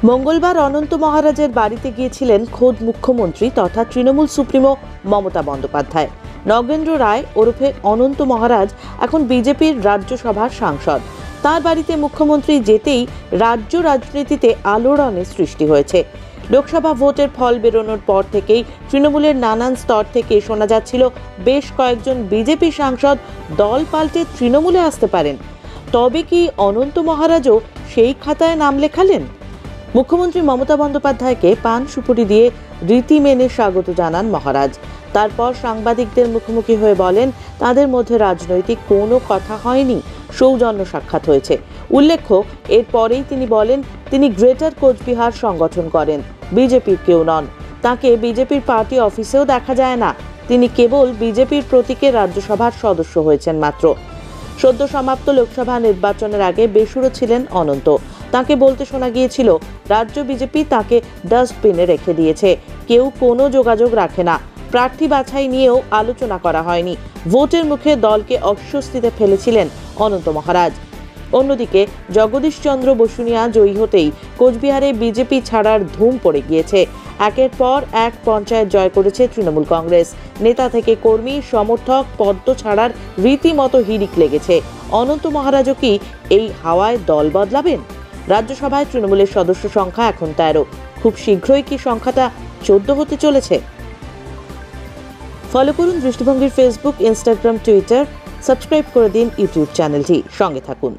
মঙ্গলবার অনন্ত মহারাজের বাড়িতে গিয়েছিলেন খোদ মুখ্যমন্ত্রী তথা তৃণমূল সুপ্রিমো মমতা বন্দ্যোপাধ্যায়। নগেন্দ্র রায় ওরফে অনন্ত মহারাজ এখন বিজেপির রাজ্যসভার সাংসদ। তার বাড়িতে মুখ্যমন্ত্রী যেতেই রাজ্য রাজনীতিতে আলোড়নের সৃষ্টি হয়েছে। লোকসভা ভোটের ফল বেরোনোর পর থেকেই তৃণমূলের নানান স্তর থেকে শোনা যাচ্ছিল বেশ কয়েকজন বিজেপি সাংসদ দল পাল্টে তৃণমূলে আসতে পারেন। তবে কি অনন্ত মহারাজও সেই খাতায় নাম লেখালেন? মুখ্যমন্ত্রী মমতা বন্দ্যোপাধ্যায়কে পান সুপুরি দিয়ে রীতি মেনে স্বাগত জানান মহারাজ। তারপর সাংবাদিকদের মুখোমুখি হয়ে বলেন, তাদের মধ্যে রাজনৈতিক কোনো কথা হয়নি, সৌজন্য সাক্ষাৎ হয়েছে। উল্লেখ্য, এরপরেই তিনি বলেন তিনি গ্রেটার কোচবিহার সংগঠন করেন, বিজেপির কেউ নন। তাকে বিজেপির পার্টি অফিসেও দেখা যায় না। তিনি কেবল বিজেপির প্রতীকে রাজ্যসভার সদস্য হয়েছেন মাত্র। সদ্য সমাপ্ত লোকসভা নির্বাচনের আগে বেসুরো ছিলেন অনন্ত। তাকে বলতে শোনা গিয়েছিল রাজ্য বিজেপি তাকে ডাস্টবিনে রেখে দিয়েছে, কেউ কোনো যোগাযোগ রাখে না। প্রার্থী বাছাই নিয়েও আলোচনা করা হয়নি। ভোটের মুখে দলকে অস্বস্তিতে ফেলেছিলেন অনন্ত মহারাজ। অন্যদিকে জগদীশচন্দ্র বসুনিয়া জয়ী হতেই কোচবিহারে বিজেপি ছাড়ার ধুম পড়ে গিয়েছে। একের পর এক পঞ্চায়েত জয় করেছে তৃণমূল কংগ্রেস। নেতা থেকে কর্মী সমর্থক পদ্ম ছাড়ার রীতিমতো হিড়িক লেগেছে। অনন্ত মহারাজও কি এই হাওয়ায় দল বদলাবেন? রাজ্যসভায় তৃণমূলের সদস্য সংখ্যা এখন 13। খুব শীঘ্রই কি সংখ্যাটা 14 হতে চলেছে? ফলো করুন দৃষ্টিভঙ্গির ফেসবুক, ইনস্টাগ্রাম, টুইটার। সাবস্ক্রাইব করে দিন ইউটিউব চ্যানেলটি। সঙ্গে থাকুন।